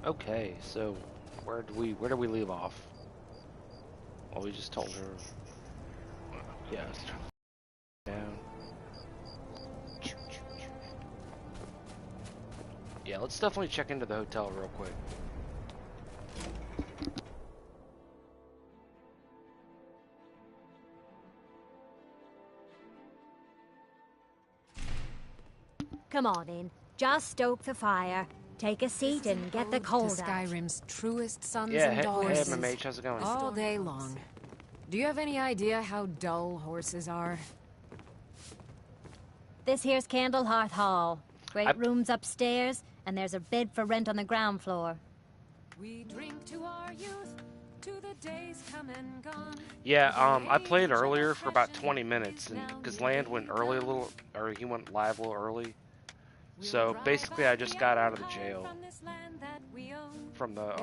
Okay, so where do we leave off? Well, we just told her. Yeah, let's turn down. Yeah, let's definitely check into the hotel real quick. Come on in. Just stoke the fire. Take a seat and get the cold to out. Skyrim's truest sons Yeah, and daughters. hey, MMH, how's it going? All day long. Do you have any idea how dull horses are? This here's Candlehearth Hall. Great rooms upstairs, and there's a bed for rent on the ground floor. We drink to our youth, to the days come and gone. Yeah, I played earlier for about 20 minutes, and because Land went early a little, or he went live a little early. So basically, I just got out of the jail from the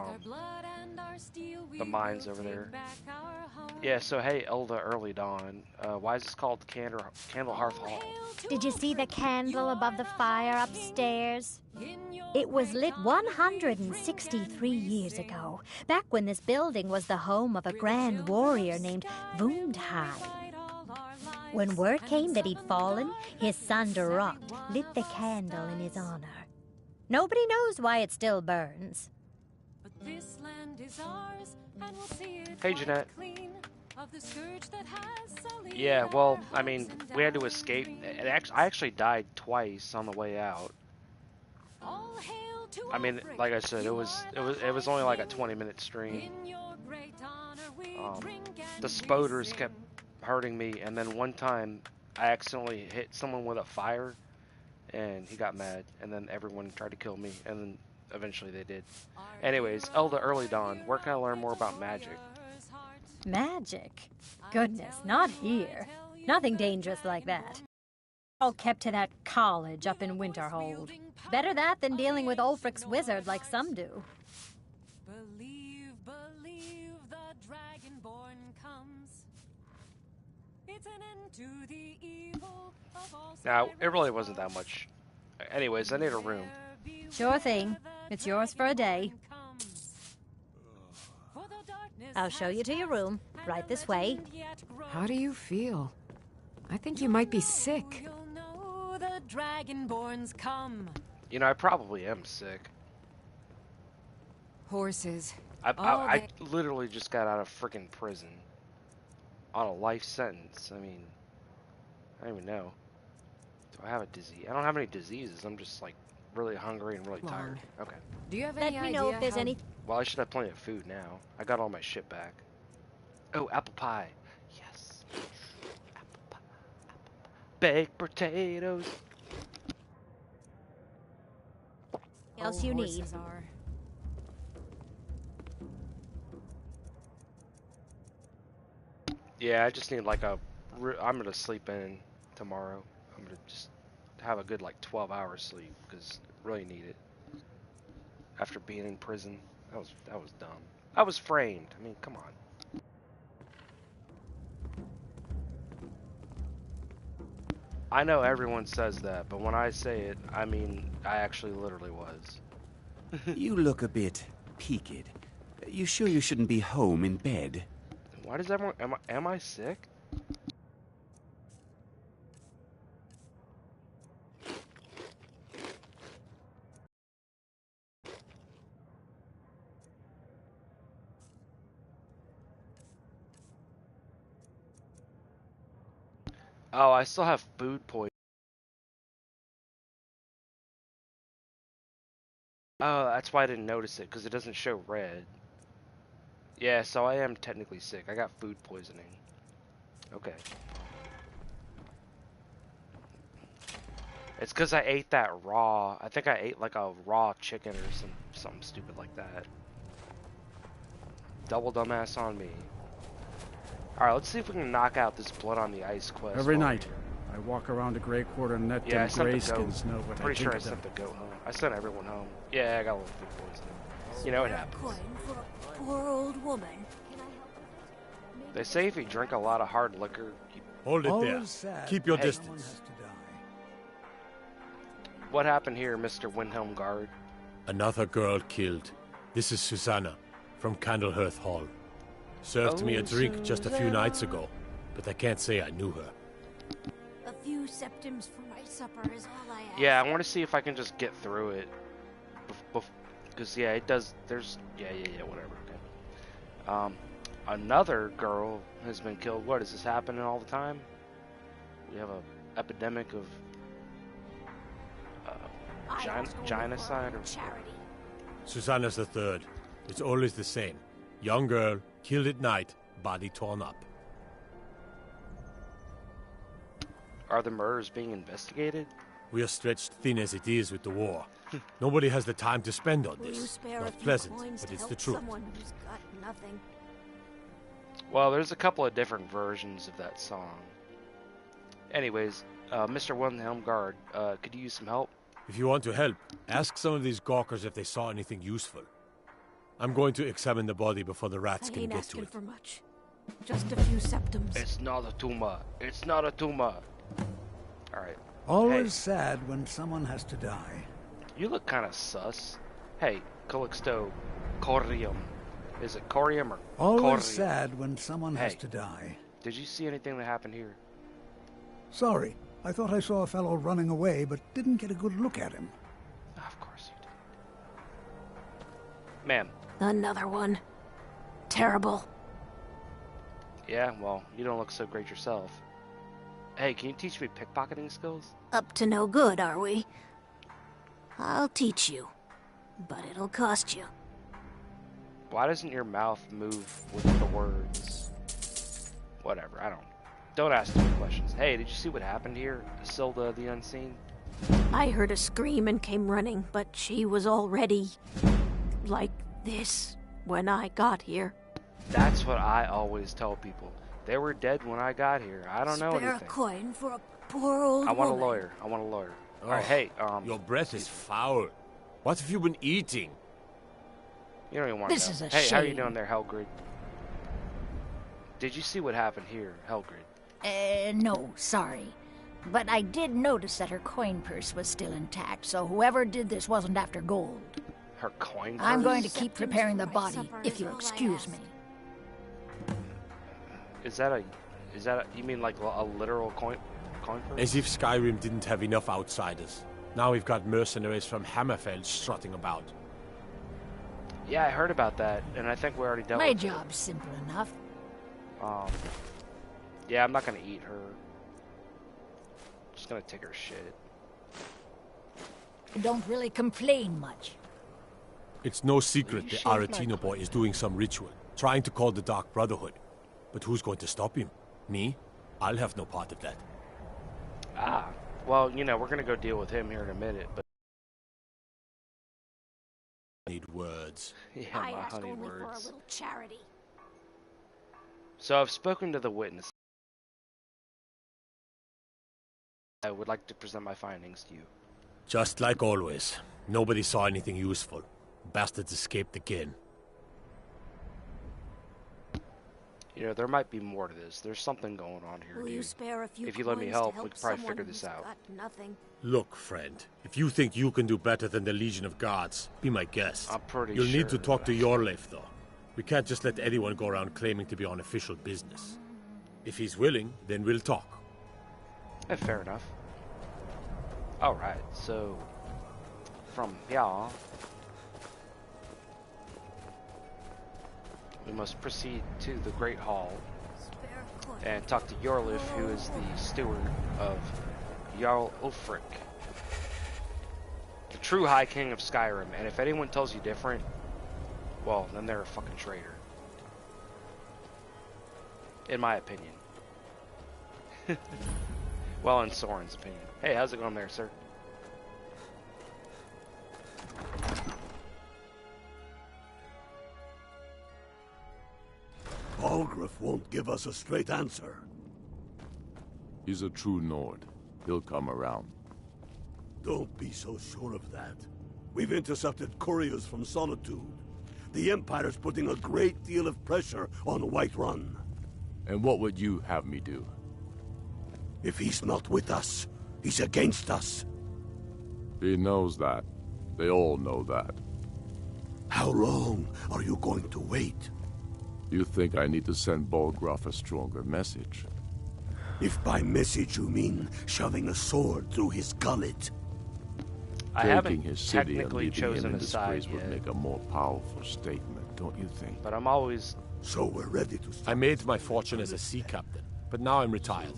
mines over there. Yeah. So hey, Elda Early Dawn. Why is this called Candlehearth Hall? Did you see the candle above the fire upstairs? It was lit 163 years ago, back when this building was the home of a grand warrior named Vundhag. When word came that he'd fallen, his son Durok lit the candle in his honor. Nobody knows why it still burns. But this land is ours, and we'll see it. Hey, Jeanette. Of the scourge that has yeah, well, I mean, we had to escape. I actually died twice on the way out. I mean, like I said, it was only like a 20-minute stream. The spoders kept hurting me, and then one time I accidentally hit someone with a fire, and he got mad, and then everyone tried to kill me, and then eventually they did. Anyways, Elda Early Dawn, where can I learn more about magic? Magic? Goodness, not here. Nothing dangerous like that. All kept to that college up in Winterhold. Better that than dealing with Ulfric's wizard like some do. Believe, the Dragonborn comes. It's an end to the evil of all. Now, it really wasn't that much. Anyways, I need a room. Sure thing. It's yours for a day. I'll show you to your room. Right this way. How do you feel? I think you might be sick. The Dragonborns come. You know, I probably am sick. Horses. I literally just got out of freaking prison. On a life sentence. I mean, I don't even know. Do I have a disease? I don't have any diseases. I'm just like really hungry and really tired. Okay. Do you have any idea? Let me know if there's any. Well, I should have plenty of food now. I got all my shit back. Oh, apple pie. Yes. Apple pie. Baked potatoes. What else you need? Yeah, I just need like a. I'm gonna sleep in tomorrow. I'm gonna just have a good like 12 hours sleep because I really need it. After being in prison, that was dumb. I was framed. I mean, come on. I know everyone says that, but when I say it, I mean I actually literally was. You look a bit peaked. You sure you shouldn't be home in bed? Why does everyone? Am I sick? Oh, I still have food poisoning. Oh, that's why I didn't notice it, because it doesn't show red. Yeah, so I am technically sick. I got food poisoning. Okay. It's because I ate that raw. I think I ate like a raw chicken or something stupid like that. Double dumbass on me. Alright, let's see if we can knock out this blood on the ice quest. Every night, I walk around the Grey Quarter and let them grayskins know what I pretty think sure I of them. sent the goat home. I sent everyone home. Yeah, I got a little food poisoning. You know what happens. Poor old woman. They say if you drink a lot of hard liquor, you... Hold it there. Keep your distance. What happened here, Mr. Windhelm Guard? Another girl killed. This is Susanna, from Candlehearth Hall. Served me a drink just a few nights ago, but I can't say I knew her. A few septims for my supper is all I ask. Yeah, I want to see if I can just get through it. Because, yeah, it does, there's, yeah, whatever, okay. Another girl has been killed. What, is this happening all the time? We have a epidemic of genocide or charity. Susanna's the third. It's always the same. Young girl, killed at night, body torn up. Are the murders being investigated? We are stretched thin as it is with the war. Nobody has the time to spend on Will you this. spare Not a few pleasant, coins but to it's the help truth. someone who's got nothing? Well, there's a couple of different versions of that song. Anyways, Mr. Wilhelm Guard, could you use some help? If you want to help, ask some of these gawkers if they saw anything useful. I'm going to examine the body before the rats I can ain't get to asking it. for much. Just a few septims. It's not a tumor. It's not a tumor. Alright. Always sad when someone has to die. You look kind of sus. Hey, Calixto Corium. Is it Corium or Always Corium? sad when someone has to die. Did you see anything that happened here? Sorry, I thought I saw a fellow running away, but didn't get a good look at him. Of course you did. Ma'am. Another one. Terrible. Yeah, well, you don't look so great yourself. Hey, can you teach me pickpocketing skills? Up to no good, are we? I'll teach you. But it'll cost you. Why doesn't your mouth move with the words? Whatever, I don't. Don't ask too many questions. Hey, did you see what happened here, Isilda the Unseen? I heard a scream and came running, but she was already like this when I got here. That's what I always tell people. They were dead when I got here. I don't know Spare anything. a coin for a poor old I want woman. a lawyer. I want a lawyer. All right, hey, Your breath is foul. What have you been eating? You don't even want to This know. is a Hey, how you shame. doing there, Helgrid? Did you see what happened here, Helgrid? No, sorry. But I did notice that her coin purse was still intact, so whoever did this wasn't after gold. Her coin I'm purse? going to keep preparing the body, if you'll excuse me. Is that a, you mean like a literal coin purse? As if Skyrim didn't have enough outsiders. Now we've got mercenaries from Hammerfell strutting about. Yeah, I heard about that, and I think we already dealt My with it. job's simple enough. Yeah, I'm not gonna eat her. Just gonna take her shit. I don't really complain much. It's no secret You the shaved my Aretino boy is doing some ritual, trying to call the Dark Brotherhood. But who's going to stop him? Me? I'll have no part of that. Ah, well, you know, we're gonna go deal with him here in a minute, but... Need words. Yeah, I my asked honey only for a words. little charity. So I've spoken to the witness. I would like to present my findings to you. Just like always. Nobody saw anything useful. Bastards escaped again. You know, there might be more to this. There's something going on here, Will you dude. spare a few If you let me coins help, to we could probably someone figure this who's out. got nothing? Look, friend, if you think you can do better than the Legion of Guards, be my guest. I'm pretty You'll sure need to talk to Yorleif, though. We can't just let anyone go around claiming to be on official business. If he's willing, then we'll talk. Fair enough. Alright, so... From here... we must proceed to the Great Hall Spare a coin. and talk to Yorleif, who is the steward of Jarl Ulfric, the true High King of Skyrim. And if anyone tells you different, well, then they're a fucking traitor. In my opinion. Well, in Soren's opinion. Hey, how's it going there, sir? Balgruuf won't give us a straight answer. He's a true Nord. He'll come around. Don't be so sure of that. We've intercepted couriers from Solitude. The Empire's putting a great deal of pressure on Whiterun. And what would you have me do? If he's not with us, he's against us. He knows that. They all know that. How long are you going to wait? You think I need to send Bolgraf a stronger message? If by message you mean shoving a sword through his gullet. I haven't his city and technically leaving chosen him a in side disgrace would yet, make a more powerful statement, don't you think? but I'm always... So we're ready to start. I made my fortune as a sea captain, but now I'm retired.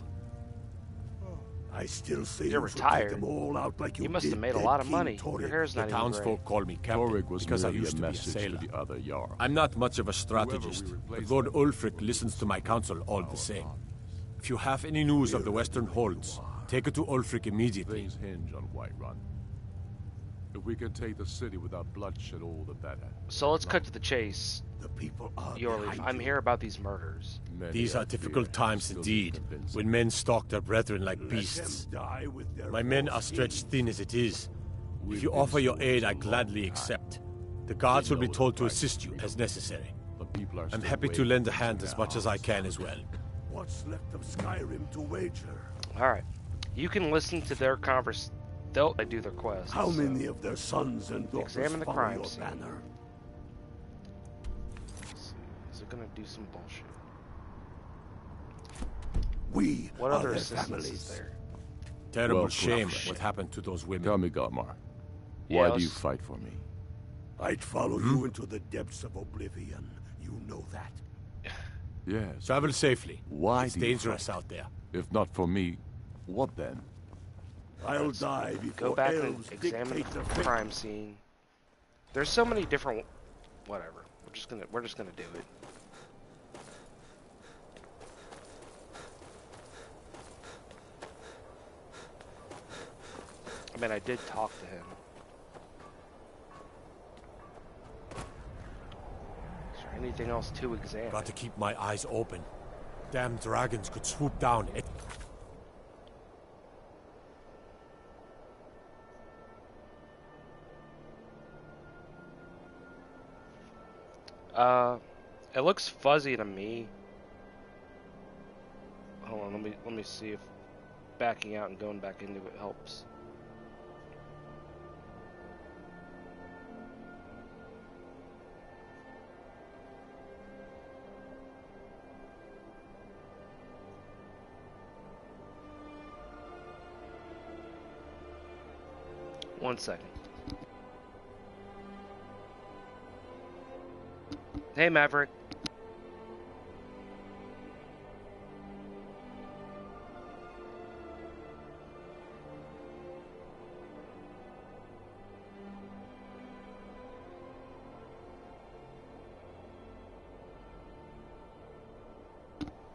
I still say You're you should retired. take them all out like You must did have made a dead lot of King money. Torrik. Your hair's The not even gray. townsfolk call me captain Torrik was because I merely used to be a message sailor. to the other Jarl. I'm not much of a strategist, but Lord Ulfric listens to my counsel all the same. If you have any news of the Western Holds, take it to Ulfric immediately. Things hinge on Whiterun. If we can take the city without bloodshed, all the better. So let's cut to the chase. The people are Yorleaf, behind I'm you. here about these murders. Many These I are difficult fear times still indeed, convincing. when men stalk their brethren like Let beasts. them die with their My men are false stretched king. thin as it is. We've If you been offer your stewards aid, a I long gladly time. accept. The guards We will be know told the to price assist you we as pay. necessary. But people are I'm still happy to waiting lend a for hand their as much as I can as well. What's left of Skyrim to wager? Alright. You can listen to their they'll do their quests. How so- many of their sons and daughters Examine the follow crime your scene. banner? Let's see. Is it gonna do some bullshit? We What are other their assistance families. is there? Terrible Well, shame shit. what happened to those women. Tell me, Garmar, Yeah, why do you let's- fight for me? I'd follow you into the depths of oblivion. You know that. Yes. Travel safely. Why It's do you dangerous fight? out there. If not for me, what then? I'll die before Go back and elves examine dictate the the fate. crime scene. There's so many different... Whatever. We're just gonna do it. I mean, I did talk to him. Is there anything else to examine? Got to keep my eyes open. Damn dragons could swoop down at... It looks fuzzy to me. Hold on, let me see if backing out and going back into it helps. One second. Hey, Maverick.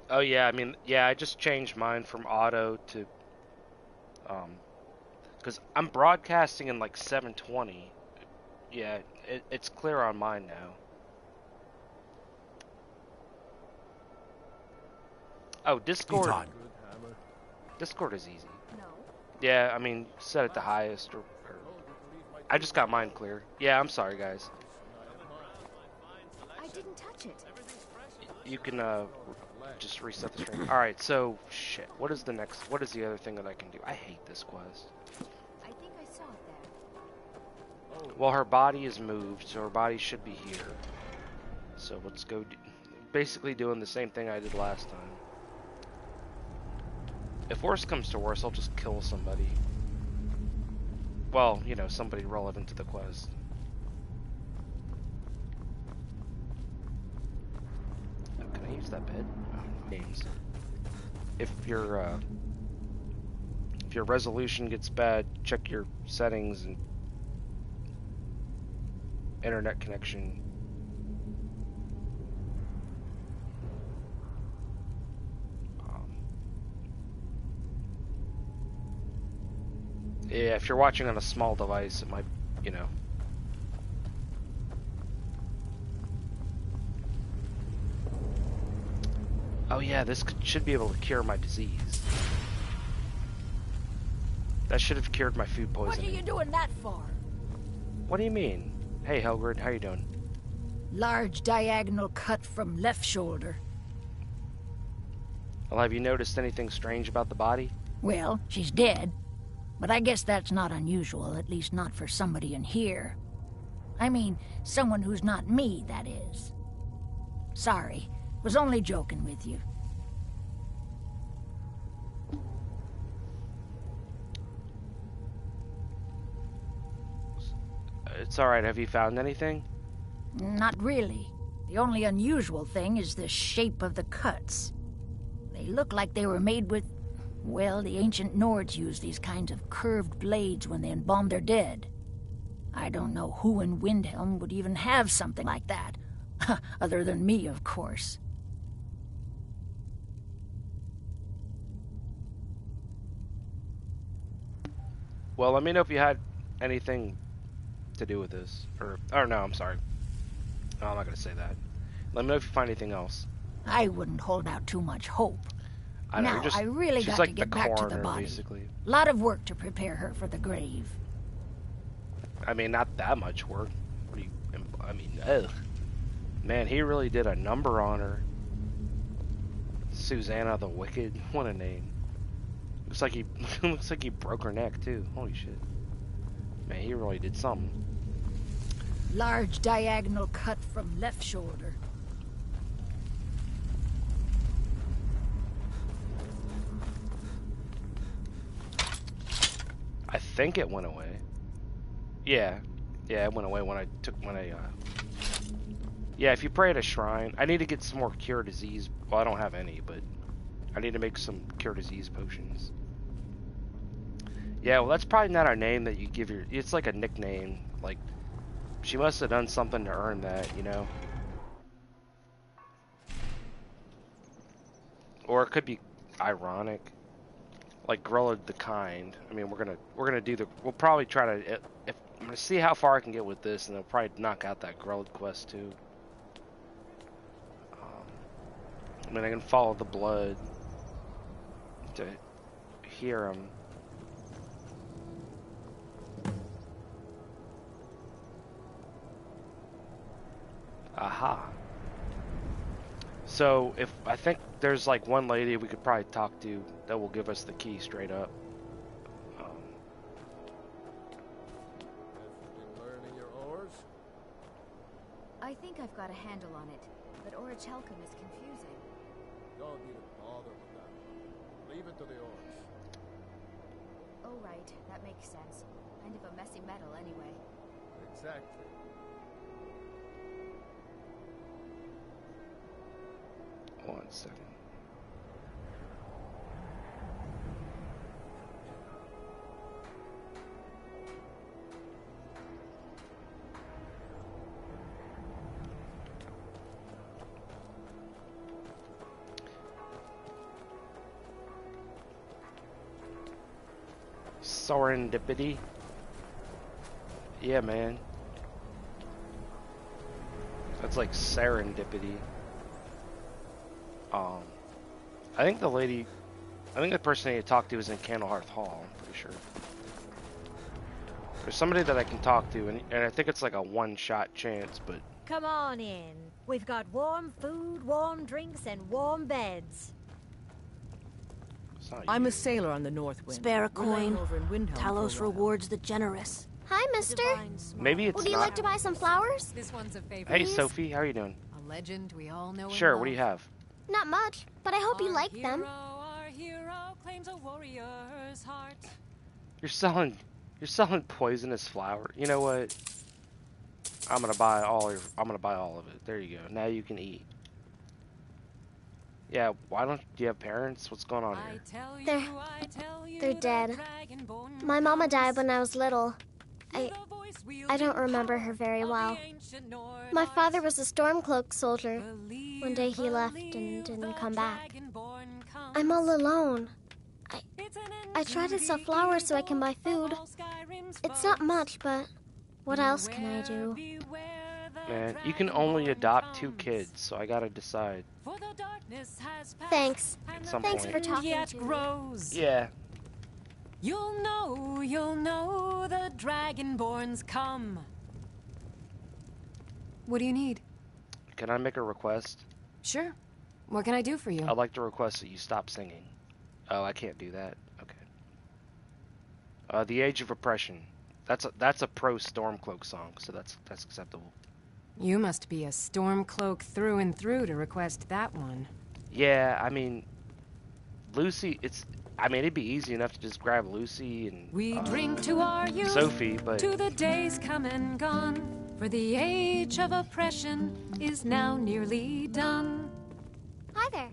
Oh yeah, I mean, yeah, I just changed mine from auto to, because I'm broadcasting in like 720. Yeah, it's clear on mine now. Oh, Discord. Time. Discord is easy. No. Yeah, I mean, set it to highest or I just got mine clear. Yeah, I'm sorry, guys. I didn't touch it. You can just reset the stream. All right, so shit. What is the other thing that I can do? I hate this quest. I think I saw it there. Well, her body is moved, so her body should be here. So let's go. Basically doing the same thing I did last time. If worse comes to worse, I'll just kill somebody. Well, you know, somebody relevant to the quest. Oh, can I use that bed? Oh, games. If your resolution gets bad, check your settings and internet connection. Yeah, if you're watching on a small device, it might, you know. Oh yeah, this should be able to cure my disease. That should have cured my food poisoning. What are you doing that for? What do you mean? Hey, Helgrid, how you doing? Large diagonal cut from left shoulder. Well, have you noticed anything strange about the body? Well, she's dead. But I guess that's not unusual, at least not for somebody in here. I mean, someone who's not me, that is. Sorry, was only joking with you. It's alright, have you found anything? Not really. The only unusual thing is the shape of the cuts. They look like they were made with... Well, the ancient Nords used these kinds of curved blades when they embalmed their dead. I don't know who in Windhelm would even have something like that. Other than me, of course. Well, let me know if you had anything to do with this. Or no, I'm sorry. No, I'm not going to say that. Let me know if you find anything else. I wouldn't hold out too much hope. I know, Now, I really got like to get back to the body. Basically. A lot of work to prepare her for the grave. I mean, not that much work. What do you... I mean, ugh. Man, he really did a number on her. Susanna the Wicked. What a name. Looks like he broke her neck, too. Holy shit. Man, he really did something. Large diagonal cut from left shoulder. I think it went away. Yeah, it went away when I yeah, if you pray at a shrine, I need to get some more cure disease. Well, I don't have any, but I need to make some cure disease potions. Yeah, well, that's probably not our name that you give your... It's like a nickname. Like, she must have done something to earn that, you know? Or it could be ironic. Like Grella the Kind. I mean, we're gonna do the... We'll probably try to... I'm gonna see how far I can get with this, and I'll probably knock out that Grella quest, too. I mean, I can follow the blood to hear him. Aha. So, if I think there's like one lady we could probably talk to that will give us the key straight up. Learning your oars? I think I've got a handle on it, but Orichalcum is confusing. Don't even bother with that. Leave it to the oars. Oh right, that makes sense. Kind of a messy metal anyway. Exactly. One second. Serendipity. Yeah, man. That's like serendipity. I think the person I need to talk to is in Candlehearth Hall, I'm pretty sure. There's somebody that I can talk to, and I think it's like a one-shot chance, but... Come on in. We've got warm food, warm drinks, and warm beds. I'm a sailor on the North Wind. Spare a coin. Talos rewards the generous. Hi, mister. Maybe it's Would you like to buy some flowers? This one's a favorite. Hey, Sophie, how are you doing? A legend we all know. Sure, what do you have? Not much, but I hope you like them. Our hero claims a warrior's heart. You're selling poisonous flower. You know what? I'm gonna buy all of it. There you go. Now you can eat. Yeah, why don't you have parents? What's going on here? They're dead. My mama died when I was little. I don't remember her very well. My father was a Stormcloak soldier. One day he left and didn't come back. I'm all alone. I try to sell flowers so I can buy food. It's not much, but what else can I do? Man, you can only adopt 2 kids, so I gotta decide. Thanks. Thanks for talking to me. Yeah. You'll know the Dragonborns come. What do you need? Can I make a request? Sure. What can I do for you? I'd like to request that you stop singing. Oh, I can't do that. Okay. The Age of Oppression. That's a pro Stormcloak song, so that's acceptable. You must be a Stormcloak through and through to request that one. Yeah, I mean, Lucy, it'd be easy enough to just grab Lucy and we drink to our youth, Sophie, but to the days come and gone, for the age of oppression is now nearly done. Hi there.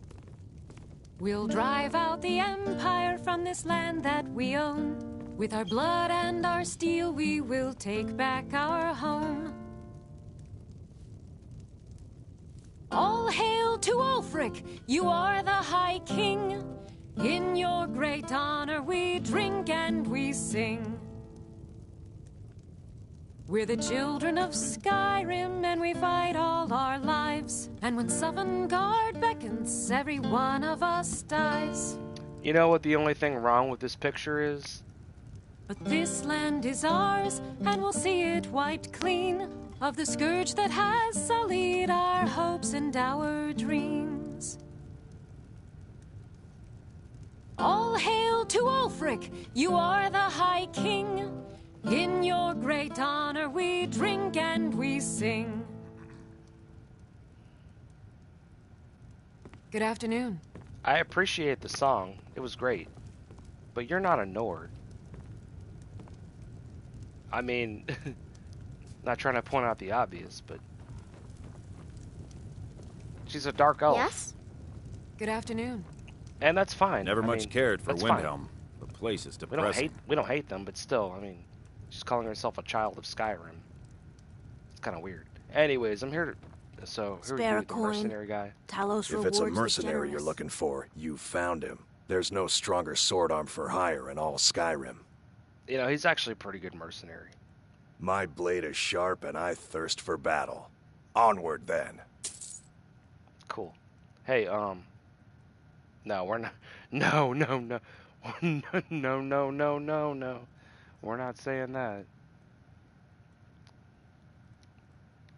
We'll drive out the Empire from this land that we own. With our blood and our steel, we will take back our home. All hail to Ulfric, you are the High King. In your great honor we drink and we sing. We're the children of Skyrim and we fight all our lives. And when Sovngarde beckons, every one of us dies. You know what the only thing wrong with this picture is? But this land is ours, and we'll see it wiped clean of the scourge that has sullied our hopes and our dreams. All hail to Ulfric, you are the High King. In your great honor we drink and we sing. Good afternoon. I appreciate the song. It was great. But you're not a Nord. I mean, not trying to point out the obvious, but she's a dark elf. Yes? Good afternoon. And that's fine. Never much cared for Windhelm. The place is depressing. We don't hate them, but still, I mean, she's calling herself a child of Skyrim. It's kind of weird. Anyways, I'm here to... So, who are you, the mercenary guy? Talos if it's a mercenary you're looking for, you found him. There's no stronger sword arm for hire in all Skyrim. You know, he's actually a pretty good mercenary. My blade is sharp and I thirst for battle. Onward, then. Cool. Hey, no, we're not... No. No. We're not saying that.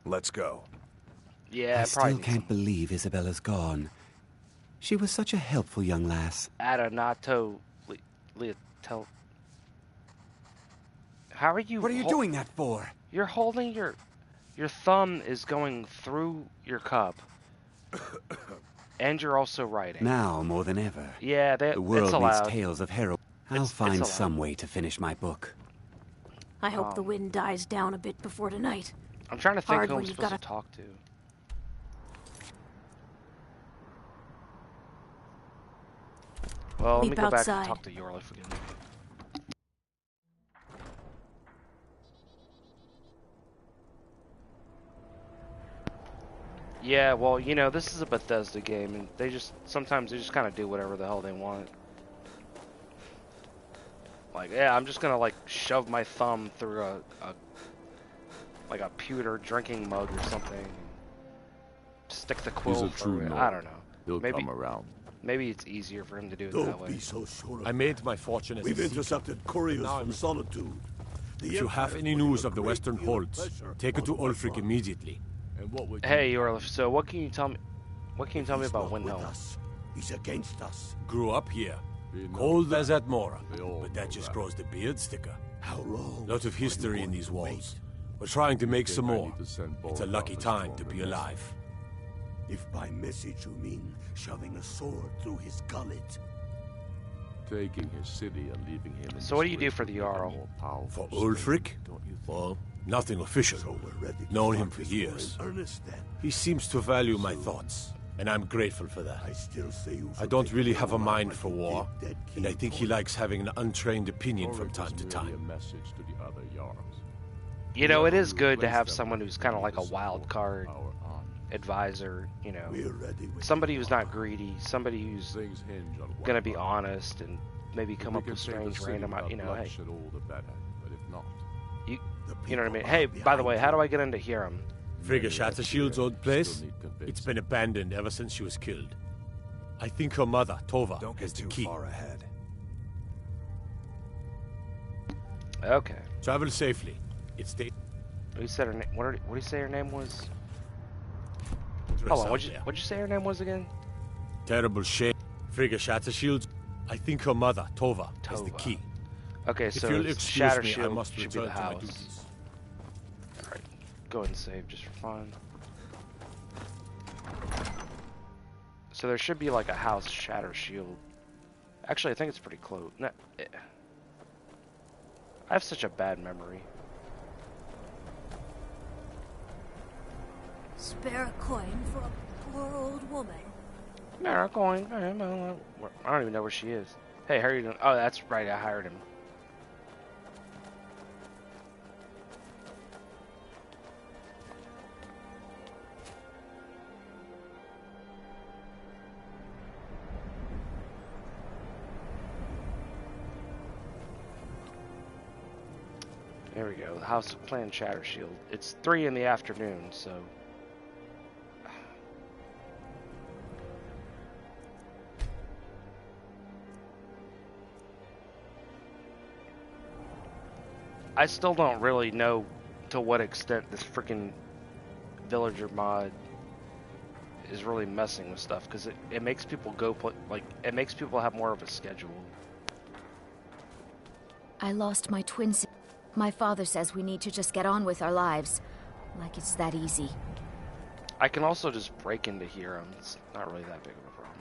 Let's go. Yeah, I still can't believe Isabella's gone. She was such a helpful young lass. Adanato Leotel. How are you? What are you doing that for? You're holding your thumb is going through your cup. And you're also writing. Now more than ever. Yeah, the world it's allowed. needs tales of heroes. I'll find some way to finish my book. I hope the wind dies down a bit before tonight. I'm trying to think who I'm supposed to talk to. Well, let me go back and talk to Yorlif again. Yeah, well, you know, this is a Bethesda game, and sometimes they just kind of do whatever the hell they want. Like, yeah, I'm just gonna, like, shove my thumb through a pewter drinking mug or something. Stick the quill through it. I don't know. He'll come around. Maybe it's easier for him to do it Don't that way. Be so sure of I made my fortune as We've a seeker. intercepted couriers from Solitude. If you have any news of the Western Holds, take it to Ulfric immediately. Hey, Yorlif, so what can you tell me? What can you tell me about Windhelm? He's against us. Grew up here. Cold as Atmora, but that just grows the beard thicker. How long? Lot of history in these walls. We're trying to make some more. It's a lucky time to be alive. If by message you mean shoving a sword through his gullet. Taking his city and leaving him. So what do you do for the Jarl? For Ulfric? Well, nothing official. Known him for years. He seems to value my thoughts, and I'm grateful for that. I don't really have a mind for war, and I think he likes having an untrained opinion from time to time. You know, it is good to have someone who's kind of like a wild card advisor, you know. Somebody who's not greedy, somebody who's going to be honest and maybe come up with strange random, you know, hey. You know what I mean? Hey, by the way, how do I get into Hiram? Frigga Shattershield's old place? It's been abandoned ever since she was killed. I think her mother, Tova, has the key. Far ahead. Okay. Travel safely. It's the... What said her name? What did he say her name was? Hold on, what'd you say her name was again? Terrible shame. Frigga Shattershield's... I think her mother, Tova, has the key. Okay, so if you'll excuse Shatter me, Shield I must should be the return to my house. duties. Alright, go ahead and save just for fun. So there should be like a house Shatter Shield. Actually, I think it's pretty close. No, I have such a bad memory. Spare a coin for a poor old woman. Spare a coin. I don't even know where she is. Hey, how are you doing? Oh, that's right. I hired him. There we go. The House of Clan Shatter Shield. It's 3 in the afternoon, so. I still don't really know to what extent this freaking villager mod is really messing with stuff, because it makes people go it makes people have more of a schedule. I lost my twin sister. My father says we need to just get on with our lives. Like it's that easy. I can also just break into here. It's not really that big of a problem.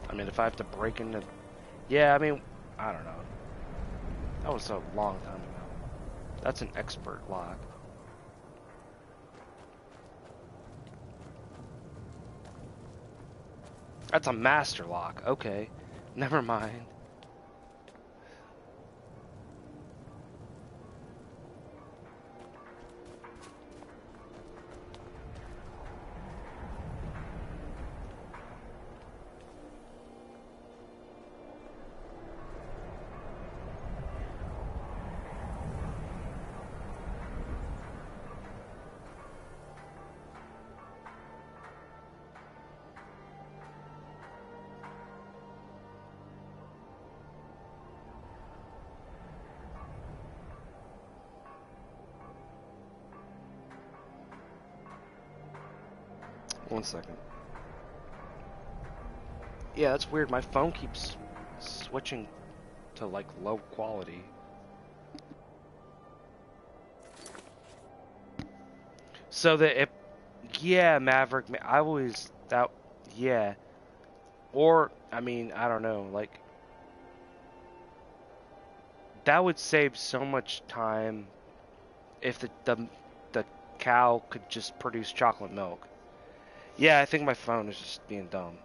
I mean, if I have to break into... Yeah, I mean, I don't know. That was a long time ago. That's an expert lock. That's a master lock. Okay. Never mind. One second. Yeah, that's weird. My phone keeps switching to like low quality. So that it, yeah, Maverick. I always that, yeah. Or I mean, I don't know. Like that would save so much time if the cow could just produce chocolate milk. Yeah, I think my phone is just being dumb.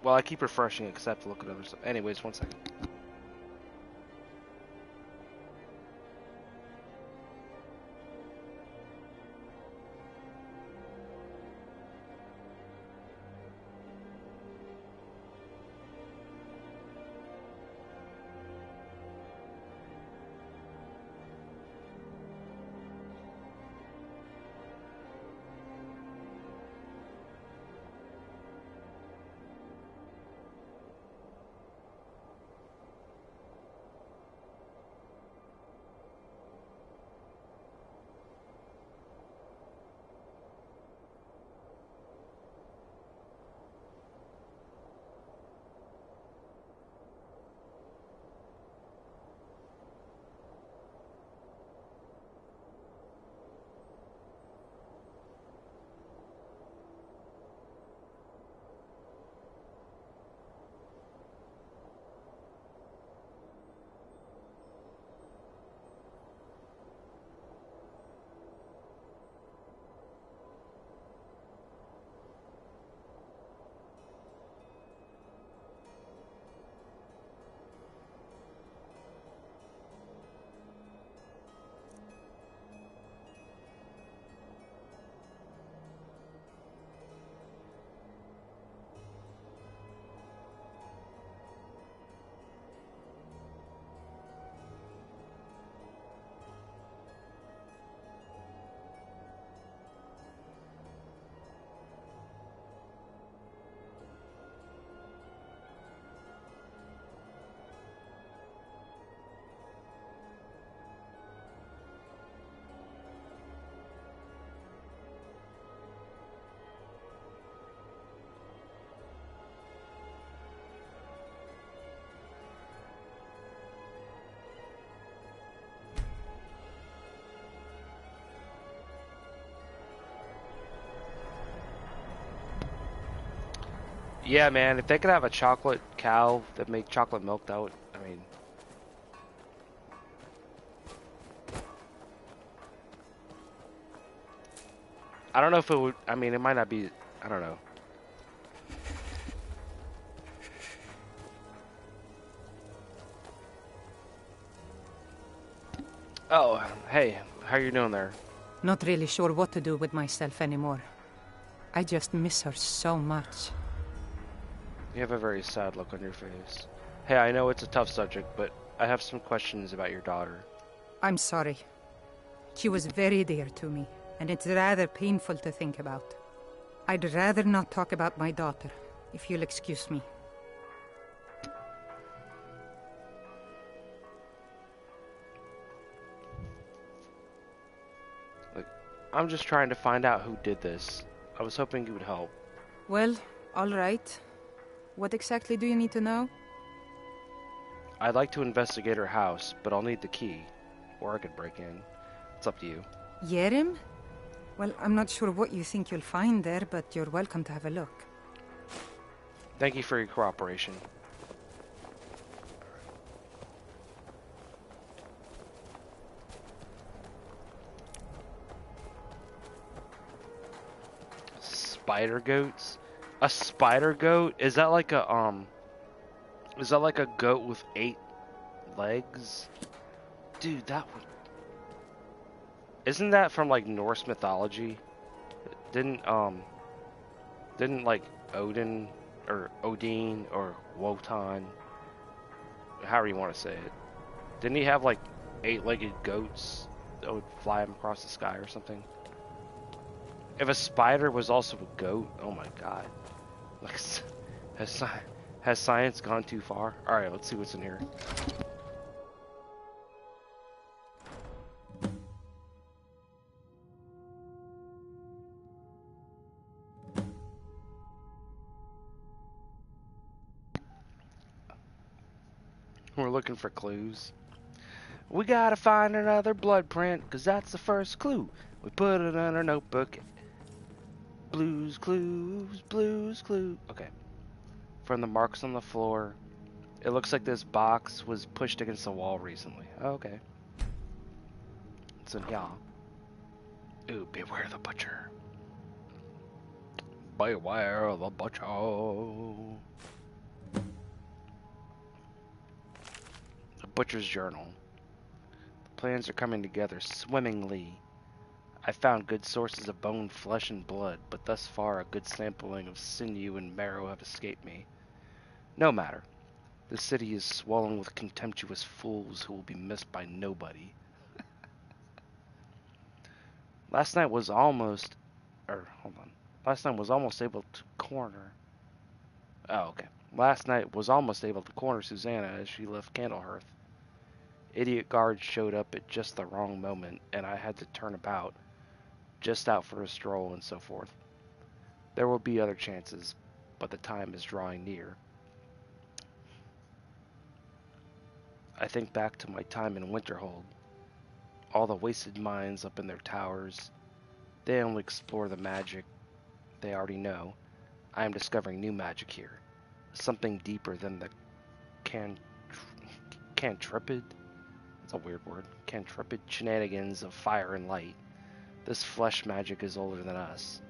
Well, I keep refreshing it because I have to look at other stuff. Anyways, one second. Yeah, man, if they could have a chocolate cow that make chocolate milk, that would, I mean... I don't know if it would, I mean, it might not be, I don't know. Oh, hey, how you doing there? Not really sure what to do with myself anymore. I just miss her so much. You have a very sad look on your face. Hey, I know it's a tough subject, but I have some questions about your daughter. I'm sorry. She was very dear to me, and it's rather painful to think about. I'd rather not talk about my daughter, if you'll excuse me. Look, I'm just trying to find out who did this. I was hoping you would help. Well, all right. What exactly do you need to know? I'd like to investigate her house, but I'll need the key. Or I could break in. It's up to you. Yerim? Well, I'm not sure what you think you'll find there, but you're welcome to have a look. Thank you for your cooperation. Spider goats? A spider goat? Is that like a goat with 8 legs? Dude, that would... Isn't that from like Norse mythology? Didn't like Odin or Wotan, however you want to say it, didn't he have like 8-legged goats that would fly him across the sky or something? If a spider was also a goat, oh my god. Like, has science gone too far? Alright, let's see what's in here. We're looking for clues. We gotta find another blood print, cause that's the first clue. We put it in our notebook. Blues clues, blues clues. Okay. From the marks on the floor, it looks like this box was pushed against the wall recently. Oh, okay. It's in here. Ooh, beware the butcher. Beware the butcher. The butcher's journal. The plans are coming together swimmingly. I found good sources of bone, flesh, and blood, but thus far a good sampling of sinew and marrow have escaped me. No matter. The city is swollen with contemptuous fools who will be missed by nobody. Last night was almost able to corner. Oh, okay. Last night was almost able to corner Susanna as she left Candlehearth. Idiot guards showed up at just the wrong moment, and I had to turn about, just out for a stroll and so forth. There will be other chances, but the time is drawing near. I think back to my time in Winterhold. All the wasted minds up in their towers. They only explore the magic they already know. I am discovering new magic here. Something deeper than the cantripid? That's a weird word. Cantripid shenanigans of fire and light. This flesh magic is older than us.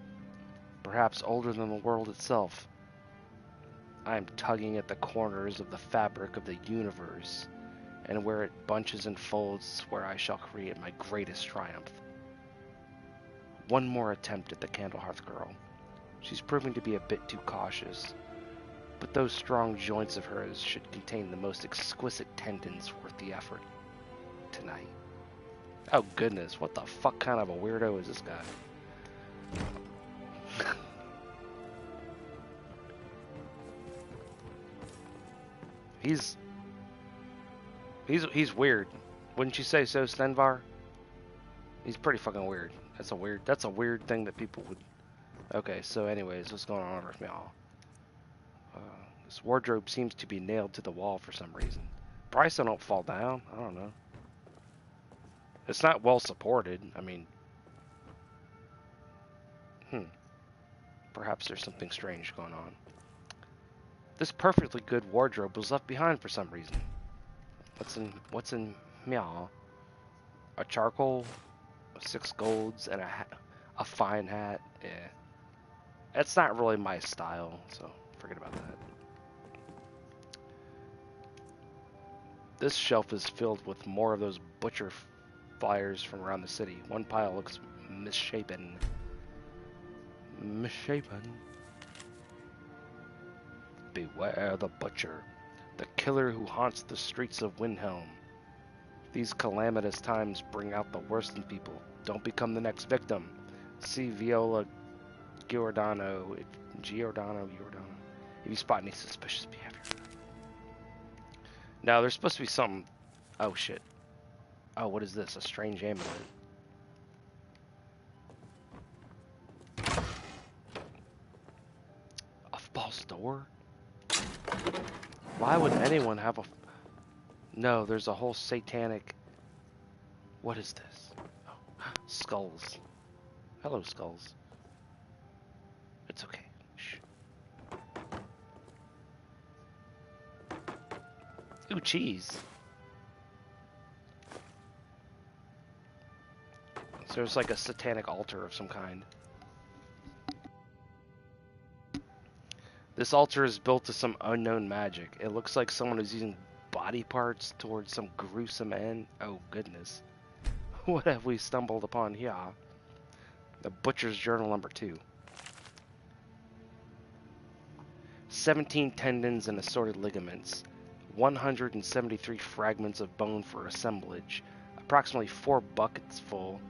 Perhaps older than the world itself. I am tugging at the corners of the fabric of the universe, and where it bunches and folds is where I shall create my greatest triumph. One more attempt at the Candlehearth girl. She's proving to be a bit too cautious, but those strong joints of hers should contain the most exquisite tendons worth the effort. Tonight. Oh goodness, what the fuck kind of a weirdo is this guy? He's weird. Wouldn't you say so, Stenvar? He's pretty fucking weird. That's a weird thing that people would... Okay, so anyways, what's going on with y'all? This wardrobe seems to be nailed to the wall for some reason. Bryce, I don't fall down. I don't know. It's not well supported. I mean... Perhaps there's something strange going on. This perfectly good wardrobe was left behind for some reason. What's in meow? A charcoal, 6 golds, and a fine hat. Yeah. That's not really my style, so forget about that. This shelf is filled with more of those butcher flyers from around the city. One pile looks misshapen. Misshapen. Beware the butcher, the killer who haunts the streets of Windhelm. These calamitous times bring out the worst in people. Don't become the next victim. See Viola Giordano. If you spot any suspicious behavior. Now, there's supposed to be something. Oh, shit. Oh, what is this? A strange amulet. A false door? Why would anyone have a... No, there's a whole satanic... What is this? Oh, skulls. Hello, skulls. It's okay. Shh. Ooh, cheese. So there's like a satanic altar of some kind. This altar is built to some unknown magic. It looks like someone is using body parts towards some gruesome end. Oh, goodness. What have we stumbled upon here? The Butcher's Journal number 2. 17 tendons and assorted ligaments. 173 fragments of bone for assemblage. Approximately 4 buckets full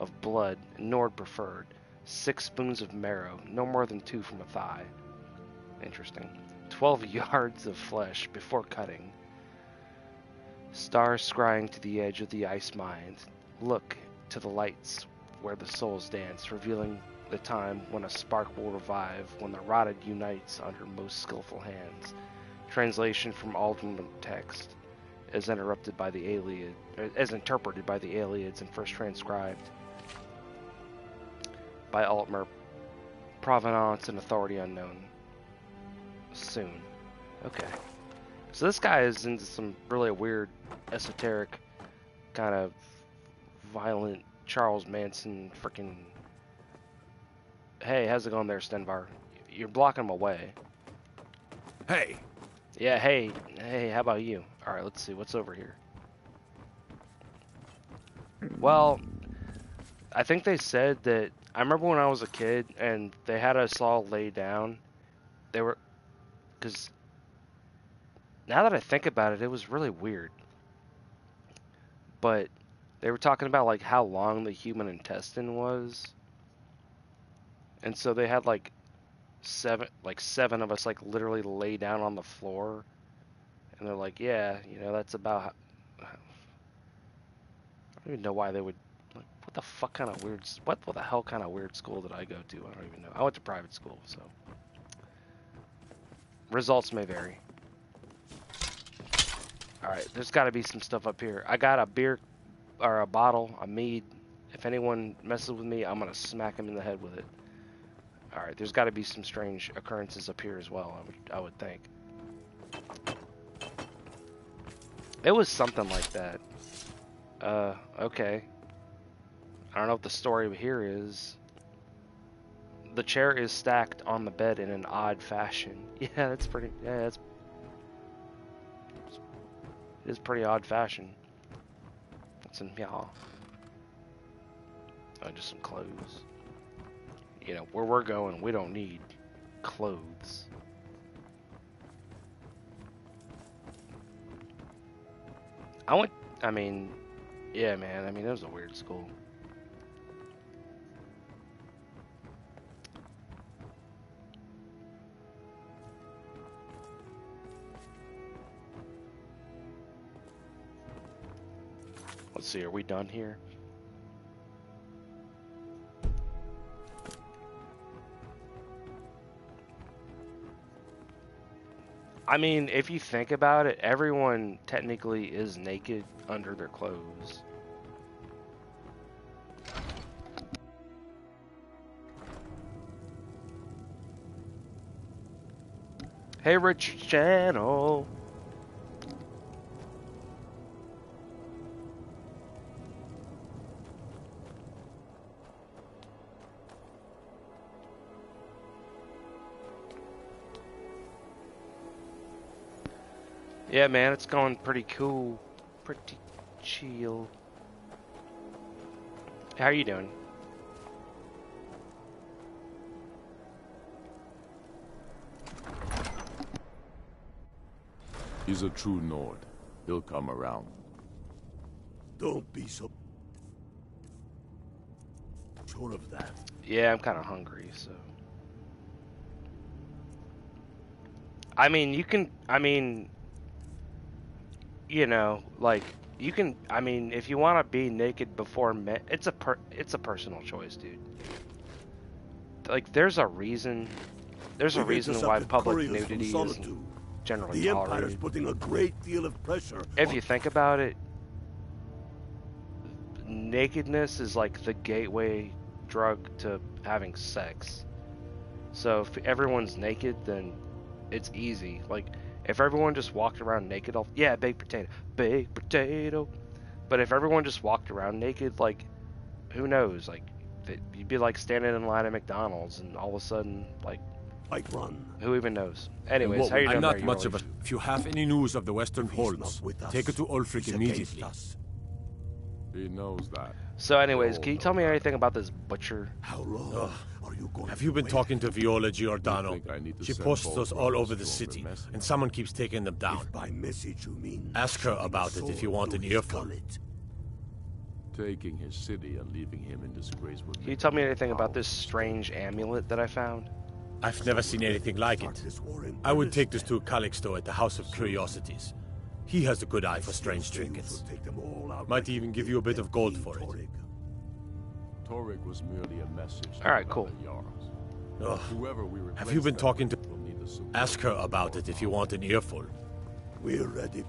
of blood, Nord preferred. 6 spoons of marrow, no more than 2 from a thigh. Interesting. 12 yards of flesh before cutting. Stars scrying to the edge of the ice mines. Look to the lights where the souls dance, revealing the time when a spark will revive, when the rotted unites under most skillful hands. Translation from alternate text, as interrupted by the Iliad, as interpreted by the Iliads and first transcribed by Altmer. Provenance and authority unknown. Soon. Okay. So this guy is into some really weird, esoteric, kind of violent Charles Manson freaking... Hey, how's it going there, Stenvar? You're blocking him away. Hey! Yeah, hey, how about you? Alright, let's see, what's over here? Well, I think they said that... I remember when I was a kid, and they had us all lay down. They were... Because... Now that I think about it, it was really weird. But... They were talking about, like, how long the human intestine was. And so they had, like, seven of us, like, literally lay down on the floor. And they're like, yeah, you know, that's about how... I don't even know why they would... Like, what the fuck kind of weird... What the hell kind of weird school did I go to? I don't even know. I went to private school, so... Results may vary. Alright, there's got to be some stuff up here. I got a beer... Or a bottle, a mead. If anyone messes with me, I'm gonna smack him in the head with it. Alright, there's got to be some strange occurrences up here as well, I would think. It was something like that. Okay. I don't know what the story here is. The chair is stacked on the bed in an odd fashion. Yeah, that's pretty... Yeah, that's... It is pretty odd fashion. What's in here? Oh, just some clothes. You know, where we're going, we don't need clothes. I mean, yeah, man, I mean, it was a weird school. Let's see, are we done here? I mean, if you think about it, everyone technically is naked under their clothes. Hey, Rich Channel. Yeah, man, it's going pretty cool. Pretty chill. How are you doing? He's a true Nord. He'll come around. Don't be so sure of that. Yeah, I'm kind of hungry, so. I mean, you can, you know, like, you can, if you want to be naked before men, it's a personal choice, dude. Like, there's a reason why public nudity isn't generally the tolerated. Empire's putting a great deal of pressure. If you think about it, nakedness is like the gateway drug to having sex. So if everyone's naked, then it's easy. Like, if everyone just walked around naked, yeah, baked potato. But if everyone just walked around naked, like, who knows? Like, you'd be like standing in line at McDonald's, and all of a sudden, like run. Who even knows? Anyways, how you doing? I'm not much of a. If you have any news of the Western Hordes, take it to Ulfric immediately. He knows that. So, anyways, can you tell me anything about this butcher? How long are you going? Have you been talking to Viola Giordano? She posts us all over the city, and someone keeps taking them down. If by message you mean ask her about it if you want an earful. Taking his city and leaving him in disgrace would. Can you tell me anything about this strange amulet that I found? I've never seen anything like it. I would take this to Calixto at the House of Curiosities. He has a good eye for strange trinkets. Might even give you a bit of gold for it. Torek was merely a message. All right, cool. Have you been talking to? Ask her about it if you want an earful. We're ready.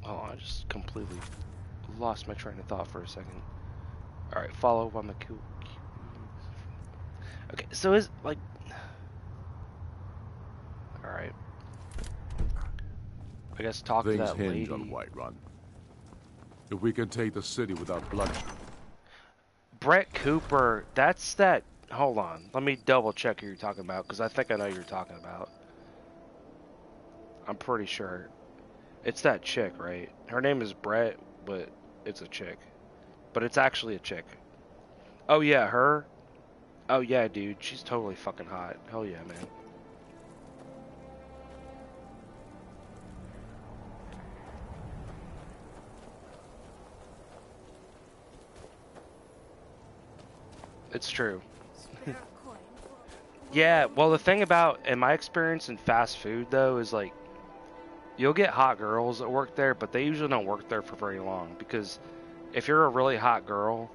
Oh, I just completely lost my train of thought for a second. Alright, follow on the Q. Okay, so is, like... Alright. I guess talk to that lady. Things hinge on Whiterun. If we can take the city without bloodshed. Brett Cooper, that's that... Hold on, let me double check who you're talking about, because I think I know who you're talking about. I'm pretty sure. It's that chick, right? Her name is Brett, but it's a chick. But it's actually a chick. Oh yeah, her? Oh yeah, dude, she's totally fucking hot. Hell yeah, man. It's true. Yeah, well the thing about, in my experience in fast food though, is like, you'll get hot girls that work there, but they usually don't work there for very long, because if you're a really hot girl,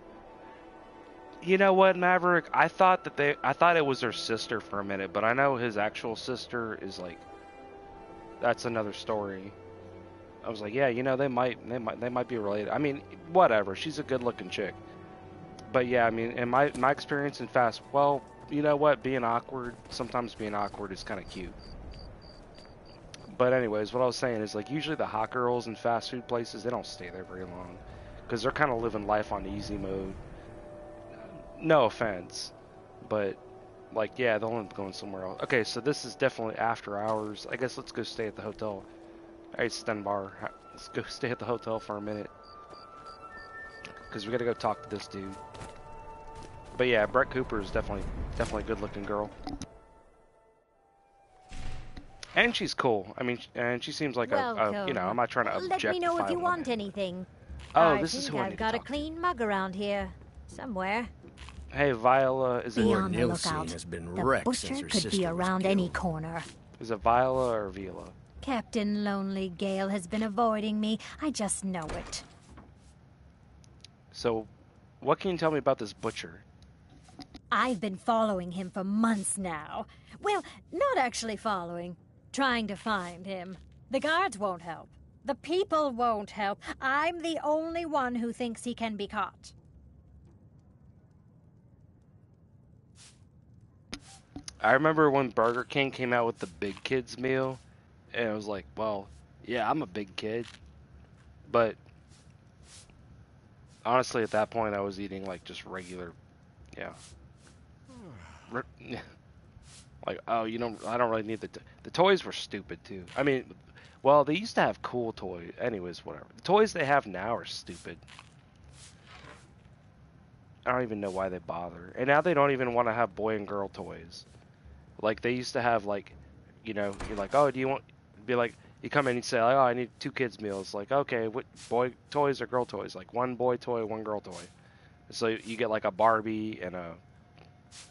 you know what, Maverick? I thought it was their sister for a minute, but I know his actual sister is like, that's another story. I was like, yeah, you know, they might be related. I mean, whatever. She's a good-looking chick. But yeah, I mean, in my experience in fast, well, you know what? Sometimes being awkward is kind of cute. But anyways, what I was saying is, like, usually the hot girls in fast food places, they don't stay there very long, because they're kind of living life on easy mode. No offense, but, like, yeah, they'll end up going somewhere else. Okay, so this is definitely after hours. I guess let's go stay at the hotel. Alright, Stenbar, let's go stay at the hotel for a minute, because we gotta go talk to this dude. But yeah, Brett Cooper is definitely a good-looking girl. And she's cool. I mean, and she seems like you know, I'm not trying to objectify. Let me know if you want anything. Oh, this is who I've got a clean mug around here somewhere. Hey, Viola, is it? Be on the lookout. The butcher could be around any corner. Is it Viola or Viola? Captain Lonely Gale has been avoiding me. I just know it. So, what can you tell me about this butcher? I've been following him for months now. Well, not actually following. trying to find him. The guards won't help. The people won't help. I'm the only one who thinks he can be caught. I remember when Burger King came out with the big kids meal, and I was like, well, yeah, I'm a big kid. But honestly, at that point, I was eating like just regular, yeah. Like, oh, you know, I don't really need the toys were stupid too. I mean, well, they used to have cool toys. Anyways, whatever. The toys they have now are stupid. I don't even know why they bother. And now they don't even want to have boy and girl toys. Like, they used to have, like, you know, you're like, oh, do you want, be like, you come in and say, like, oh, I need 2 kids meals. Like, okay, what boy toys or girl toys? Like, 1 boy toy, 1 girl toy. So you get, like, a Barbie and a,